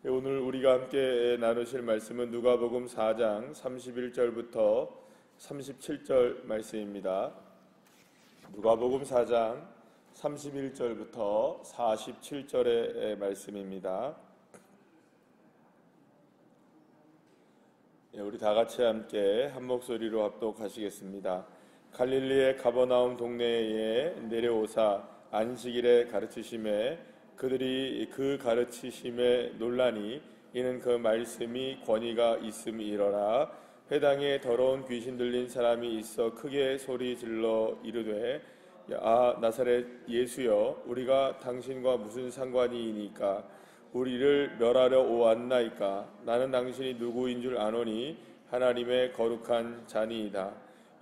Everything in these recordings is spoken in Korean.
오늘 우리가 함께 나누실 말씀은 누가복음 4장 31절부터 37절 말씀입니다. 누가복음 4장 31절부터 47절의 말씀입니다. 우리 다 같이 함께 한 목소리로 합독하시겠습니다. 갈릴리의 가버나움 동네에 내려오사 안식일에 가르치심에 그들이 그 가르치심에 놀라니 이는 그 말씀이 권위가 있음이러라. 회당에 더러운 귀신 들린 사람이 있어 크게 소리 질러 이르되 아 나사렛 예수여 우리가 당신과 무슨 상관이니까 우리를 멸하려 오았나이까. 나는 당신이 누구인 줄 아노니 하나님의 거룩한 자니이다.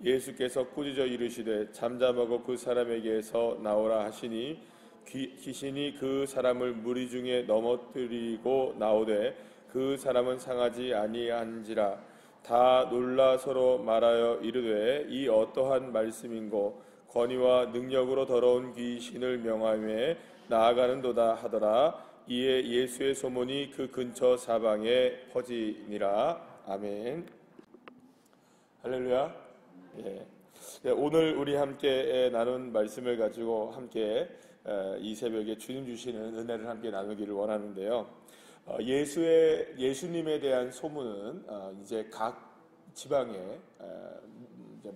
예수께서 꾸짖어 이르시되 잠잠하고 그 사람에게서 나오라 하시니 귀신이 그 사람을 무리 중에 넘어뜨리고 나오되 그 사람은 상하지 아니한지라. 다 놀라 서로 말하여 이르되 이 어떠한 말씀인고 권위와 능력으로 더러운 귀신을 명하며 나아가는도다 하더라. 이에 예수의 소문이 그 근처 사방에 퍼지니라. 아멘. 할렐루야. 오늘 우리 함께 나눈 말씀을 가지고 함께 이 새벽에 주님 주시는 은혜를 함께 나누기를 원하는데요. 예수님에 대한 소문은 이제 각 지방에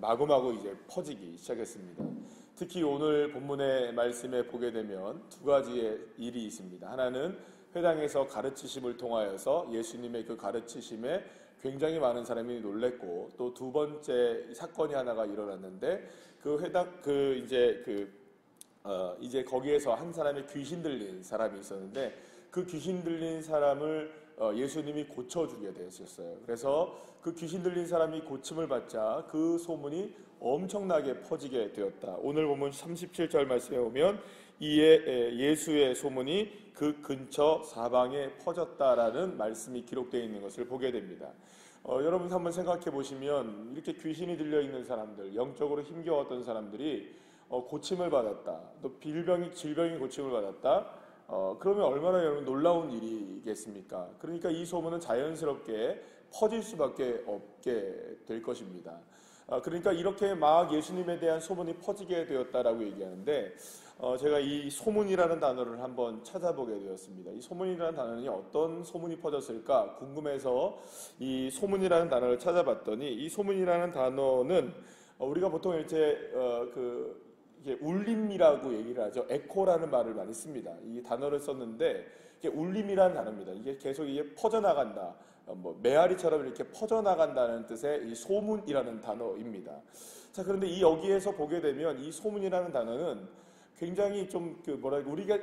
마구마구 이제 퍼지기 시작했습니다. 특히 오늘 본문의 말씀에 보게 되면 두 가지의 일이 있습니다. 하나는 회당에서 가르치심을 통하여서 예수님의 그 가르치심에 굉장히 많은 사람이 놀랬고, 또 두 번째 사건이 하나가 일어났는데 이제 거기에서 한 사람이 귀신 들린 사람이 있었는데 그 귀신 들린 사람을 예수님이 고쳐주게 되었어요. 그래서 그 귀신 들린 사람이 고침을 받자 그 소문이 엄청나게 퍼지게 되었다. 오늘 보면 37절 말씀에 보면 이에 예수의 소문이 그 근처 사방에 퍼졌다라는 말씀이 기록되어 있는 것을 보게 됩니다. 여러분 한번 생각해 보시면 이렇게 귀신이 들려 있는 사람들, 영적으로 힘겨웠던 사람들이 고침을 받았다. 또 질병이 고침을 받았다. 그러면 얼마나 여러분 놀라운 일이겠습니까? 그러니까 이 소문은 자연스럽게 퍼질 수밖에 없게 될 것입니다. 그러니까 이렇게 막 예수님에 대한 소문이 퍼지게 되었다라고 얘기하는데 제가 이 소문이라는 단어를 한번 찾아보게 되었습니다. 이 소문이라는 단어는 어떤 소문이 퍼졌을까 궁금해서 이 소문이라는 단어를 찾아봤더니 이 소문이라는 단어는 우리가 보통 이제 울림이라고 얘기를 하죠. 에코라는 말을 많이 씁니다. 이 단어를 썼는데 이게 울림이라는 단어입니다. 이게 계속 이게 퍼져나간다. 메아리처럼 이렇게 퍼져나간다는 뜻의 이 소문이라는 단어입니다. 자, 그런데 여기에서 보게 되면 이 소문이라는 단어는 굉장히 좀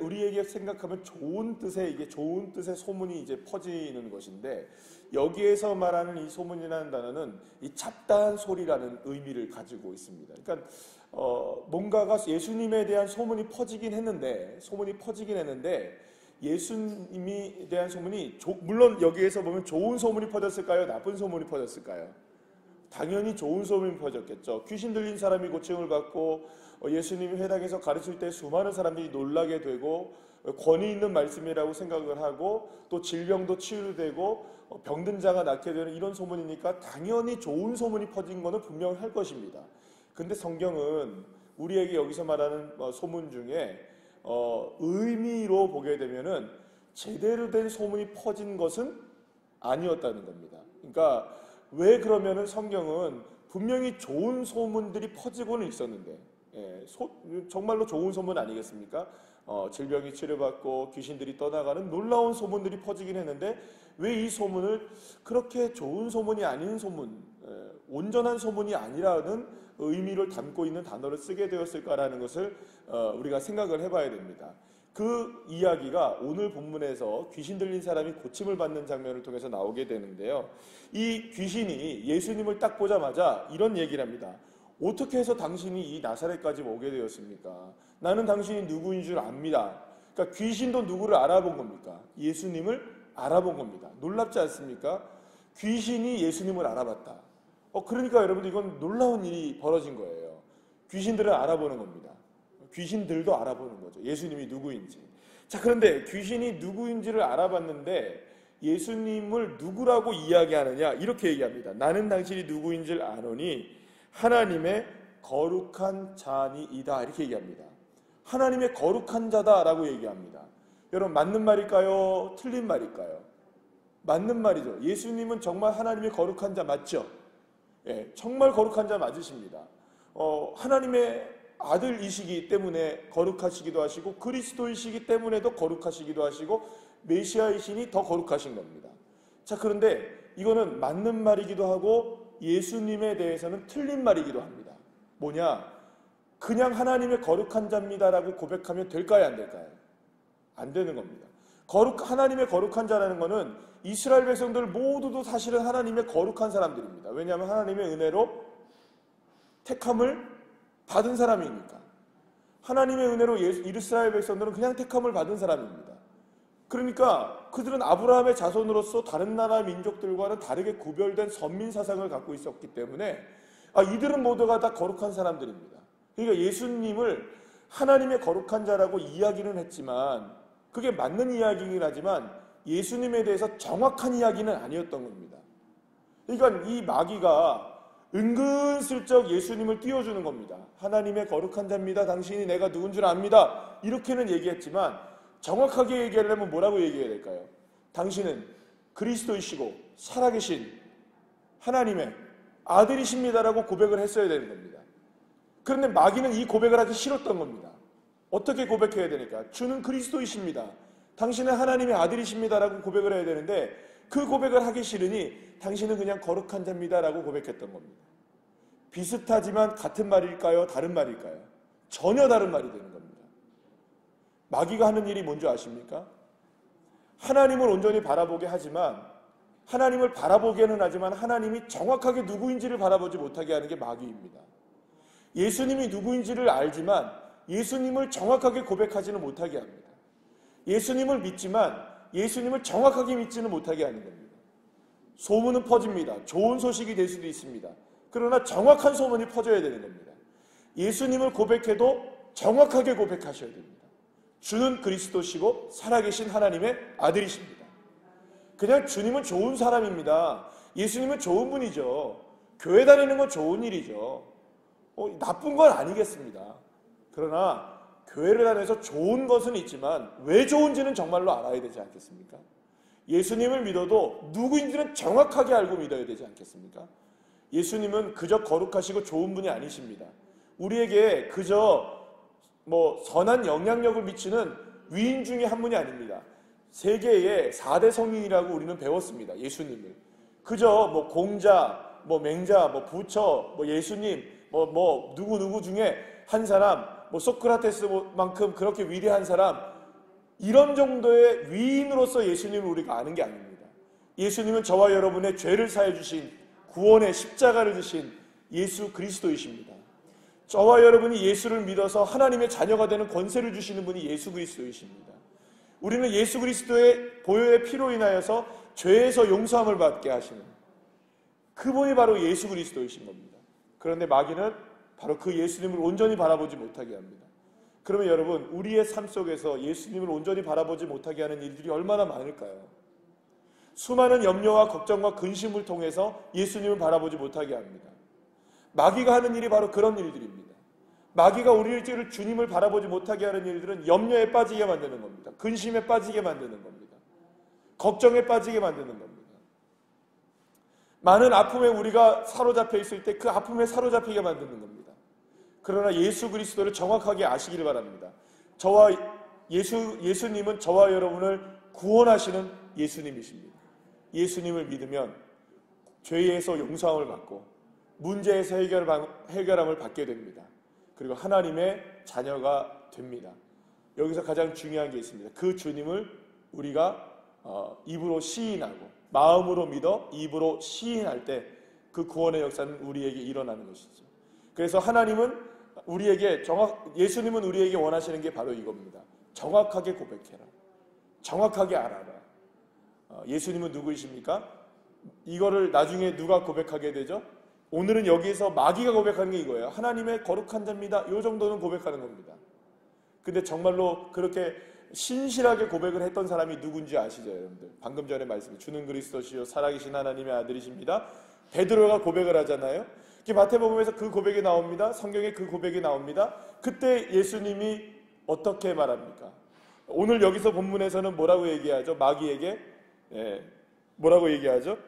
우리에게 생각하면 좋은 뜻의 소문이 이제 퍼지는 것인데 여기에서 말하는 이 소문이라는 단어는 이 잡다한 소리라는 의미를 가지고 있습니다. 그러니까 뭔가가 예수님에 대한 소문이 퍼지긴 했는데 예수님에 대한 소문이 물론 여기에서 보면 좋은 소문이 퍼졌을까요? 나쁜 소문이 퍼졌을까요? 당연히 좋은 소문이 퍼졌겠죠. 귀신 들린 사람이 고침을 받고 예수님이 회당에서 가르칠 때 수많은 사람들이 놀라게 되고 권위 있는 말씀이라고 생각을 하고 또 질병도 치유되고 병든 자가 낫게 되는 이런 소문이니까 당연히 좋은 소문이 퍼진 것은 분명할 것입니다. 근데 성경은 우리에게 여기서 말하는 소문 중에 의미로 보게 되면은 제대로 된 소문이 퍼진 것은 아니었다는 겁니다. 그러니까 왜 그러면은 성경은 분명히 좋은 소문들이 퍼지고는 있었는데 정말로 좋은 소문 아니겠습니까? 질병이 치료받고 귀신들이 떠나가는 놀라운 소문들이 퍼지긴 했는데 왜 이 소문을 그렇게 좋은 소문이 아닌 소문, 온전한 소문이 아니라는 의미를 담고 있는 단어를 쓰게 되었을까라는 것을 우리가 생각을 해봐야 됩니다. 그 이야기가 오늘 본문에서 귀신 들린 사람이 고침을 받는 장면을 통해서 나오게 되는데요. 이 귀신이 예수님을 딱 보자마자 이런 얘기를 합니다. 어떻게 해서 당신이 이 나사렛까지 오게 되었습니까? 나는 당신이 누구인 줄 압니다. 그러니까 귀신도 누구를 알아본 겁니까? 예수님을 알아본 겁니다. 놀랍지 않습니까? 귀신이 예수님을 알아봤다. 그러니까 여러분 이건 놀라운 일이 벌어진 거예요. 귀신들을 알아보는 겁니다. 귀신들도 알아보는 거죠. 예수님이 누구인지. 자, 그런데 귀신이 누구인지를 알아봤는데 예수님을 누구라고 이야기하느냐 이렇게 얘기합니다. 나는 당신이 누구인 줄 아노니 하나님의 거룩한 자니이다 이렇게 얘기합니다. 하나님의 거룩한 자다라고 얘기합니다. 여러분 맞는 말일까요? 틀린 말일까요? 맞는 말이죠. 예수님은 정말 하나님의 거룩한 자 맞죠? 예, 정말 거룩한 자 맞으십니다. 하나님의 아들이시기 때문에 거룩하시기도 하시고 그리스도이시기 때문에도 거룩하시기도 하시고 메시아이시니 더 거룩하신 겁니다. 자, 그런데 이거는 맞는 말이기도 하고 예수님에 대해서는 틀린 말이기도 합니다. 뭐냐? 그냥 하나님의 거룩한 자입니다라고 고백하면 될까요? 안 될까요? 안 되는 겁니다. 하나님의 거룩한 자라는 것은 이스라엘 백성들 모두도 사실은 하나님의 거룩한 사람들입니다. 왜냐하면 하나님의 은혜로 택함을 받은 사람이니까. 하나님의 은혜로 이스라엘 백성들은 그냥 택함을 받은 사람입니다. 그러니까 그들은 아브라함의 자손으로서 다른 나라 민족들과는 다르게 구별된 선민 사상을 갖고 있었기 때문에 이들은 모두가 다 거룩한 사람들입니다. 그러니까 예수님을 하나님의 거룩한 자라고 이야기는 했지만 그게 맞는 이야기이긴 하지만 예수님에 대해서 정확한 이야기는 아니었던 겁니다. 그러니까 이 마귀가 은근슬쩍 예수님을 띄워주는 겁니다. 하나님의 거룩한 자입니다. 당신이 내가 누군 줄 압니다. 이렇게는 얘기했지만 정확하게 얘기하려면 뭐라고 얘기해야 될까요? 당신은 그리스도이시고 살아계신 하나님의 아들이십니다라고 고백을 했어야 되는 겁니다. 그런데 마귀는 이 고백을 하기 싫었던 겁니다. 어떻게 고백해야 되니까? 주는 그리스도이십니다. 당신은 하나님의 아들이십니다라고 고백을 해야 되는데 그 고백을 하기 싫으니 당신은 그냥 거룩한 자입니다라고 고백했던 겁니다. 비슷하지만 같은 말일까요? 다른 말일까요? 전혀 다른 말이 되는 겁니다. 마귀가 하는 일이 뭔지 아십니까? 하나님을 온전히 바라보게 하지만 하나님을 바라보게는 하지만 하나님이 정확하게 누구인지를 바라보지 못하게 하는 게 마귀입니다. 예수님이 누구인지를 알지만 예수님을 정확하게 고백하지는 못하게 합니다. 예수님을 믿지만 예수님을 정확하게 믿지는 못하게 하는 겁니다. 소문은 퍼집니다. 좋은 소식이 될 수도 있습니다. 그러나 정확한 소문이 퍼져야 되는 겁니다. 예수님을 고백해도 정확하게 고백하셔야 됩니다. 주는 그리스도시고 살아계신 하나님의 아들이십니다. 그냥 주님은 좋은 사람입니다. 예수님은 좋은 분이죠. 교회 다니는 건 좋은 일이죠. 나쁜 건 아니겠습니다. 그러나 교회를 다녀서 좋은 것은 있지만 왜 좋은지는 정말로 알아야 되지 않겠습니까? 예수님을 믿어도 누구인지는 정확하게 알고 믿어야 되지 않겠습니까? 예수님은 그저 거룩하시고 좋은 분이 아니십니다. 우리에게 그저 선한 영향력을 미치는 위인 중에 한 분이 아닙니다. 세계의 4대 성인이라고 우리는 배웠습니다. 예수님을. 그저 공자, 맹자, 부처, 예수님, 누구 중에 한 사람, 소크라테스만큼 그렇게 위대한 사람, 이런 정도의 위인으로서 예수님을 우리가 아는 게 아닙니다. 예수님은 저와 여러분의 죄를 사해 주신 구원의 십자가를 지신 예수 그리스도이십니다. 저와 여러분이 예수를 믿어서 하나님의 자녀가 되는 권세를 주시는 분이 예수 그리스도이십니다. 우리는 예수 그리스도의 보혈의 피로 인하여서 죄에서 용서함을 받게 하시는 그분이 바로 예수 그리스도이신 겁니다. 그런데 마귀는 바로 그 예수님을 온전히 바라보지 못하게 합니다. 그러면 여러분, 우리의 삶 속에서 예수님을 온전히 바라보지 못하게 하는 일들이 얼마나 많을까요? 수많은 염려와 걱정과 근심을 통해서 예수님을 바라보지 못하게 합니다. 마귀가 하는 일이 바로 그런 일들입니다. 마귀가 우리를 주님을 바라보지 못하게 하는 일들은 염려에 빠지게 만드는 겁니다. 근심에 빠지게 만드는 겁니다. 걱정에 빠지게 만드는 겁니다. 많은 아픔에 우리가 사로잡혀 있을 때 그 아픔에 사로잡히게 만드는 겁니다. 그러나 예수 그리스도를 정확하게 아시기를 바랍니다. 예수님은 저와 여러분을 구원하시는 예수님이십니다. 예수님을 믿으면 죄에서 용서함을 받고 문제에서 해결함을 받게 됩니다. 그리고 하나님의 자녀가 됩니다. 여기서 가장 중요한 게 있습니다. 그 주님을 우리가 입으로 시인하고 마음으로 믿어 입으로 시인할 때 그 구원의 역사는 우리에게 일어나는 것이죠. 그래서 예수님은 우리에게 원하시는 게 바로 이겁니다. 정확하게 고백해라. 정확하게 알아라. 예수님은 누구이십니까? 이거를 나중에 누가 고백하게 되죠? 오늘은 여기에서 마귀가 고백하는 게 이거예요. 하나님의 거룩한 자입니다. 이 정도는 고백하는 겁니다. 근데 정말로 그렇게 신실하게 고백을 했던 사람이 누군지 아시죠, 여러분들? 방금 전에 말씀해 주는 그리스도시요 살아계신 하나님의 아들이십니다. 베드로가 고백을 하잖아요. 마태복음에서 그 고백이 나옵니다. 성경에 그 고백이 나옵니다. 그때 예수님이 어떻게 말합니까? 오늘 여기서 본문에서는 뭐라고 얘기하죠? 마귀에게 뭐라고 얘기하죠?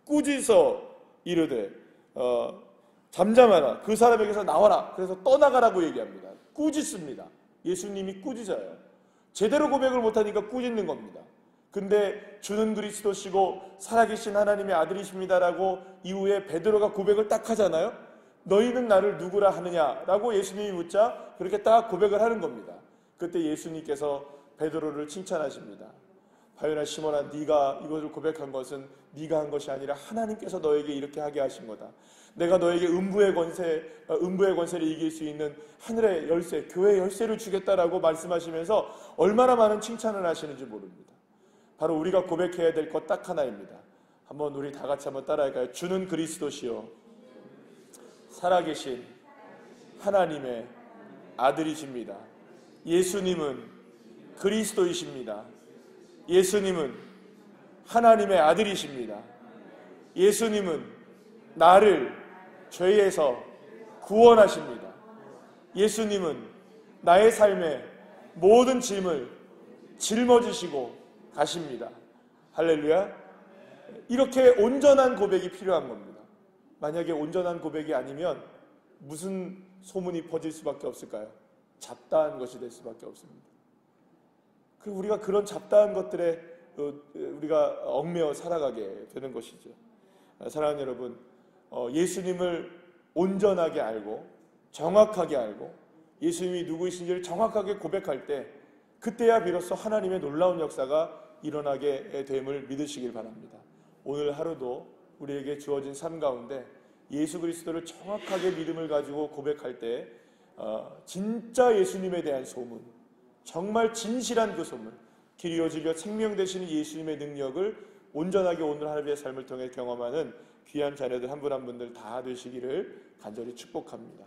꾸짖어 이르되 잠잠하라, 그 사람에게서 나와라. 그래서 떠나가라고 얘기합니다. 꾸짖습니다. 예수님이 꾸짖어요. 제대로 고백을 못하니까 꾸짖는 겁니다. 근데 주는 그리스도시고 살아계신 하나님의 아들이십니다라고 이후에 베드로가 고백을 딱 하잖아요. 너희는 나를 누구라 하느냐라고 예수님이 묻자 그렇게 딱 고백을 하는 겁니다. 그때 예수님께서 베드로를 칭찬하십니다. 바요나 시몬아, 네가 이것을 고백한 것은 네가 한 것이 아니라 하나님께서 너에게 이렇게 하게 하신 거다. 내가 너에게 음부의 권세를 이길 수 있는 하늘의 열쇠, 교회의 열쇠를 주겠다라고 말씀하시면서 얼마나 많은 칭찬을 하시는지 모릅니다. 바로 우리가 고백해야 될 것 딱 하나입니다. 한번 우리 다 같이 한번 따라할까요? 주는 그리스도시요 살아계신 하나님의 아들이십니다. 예수님은 그리스도이십니다. 예수님은 하나님의 아들이십니다. 예수님은 나를 죄에서 구원하십니다. 예수님은 나의 삶의 모든 짐을 짊어지시고 가십니다. 할렐루야. 이렇게 온전한 고백이 필요한 겁니다. 만약에 온전한 고백이 아니면 무슨 소문이 퍼질 수밖에 없을까요? 잡다한 것이 될 수밖에 없습니다. 우리가 그런 잡다한 것들에 우리가 얽매여 살아가게 되는 것이죠. 사랑하는 여러분, 예수님을 온전하게 알고 정확하게 알고 예수님이 누구이신지를 정확하게 고백할 때 그때야 비로소 하나님의 놀라운 역사가 일어나게 됨을 믿으시길 바랍니다. 오늘 하루도 우리에게 주어진 삶 가운데 예수 그리스도를 정확하게 믿음을 가지고 고백할 때 진짜 예수님에 대한 소문, 정말 진실한 그 소문, 길이요 진리요 생명 되시는 예수님의 능력을 온전하게 오늘 하루의 삶을 통해 경험하는 귀한 자녀들 한 분 한 분들 다 되시기를 간절히 축복합니다.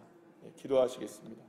기도하시겠습니다.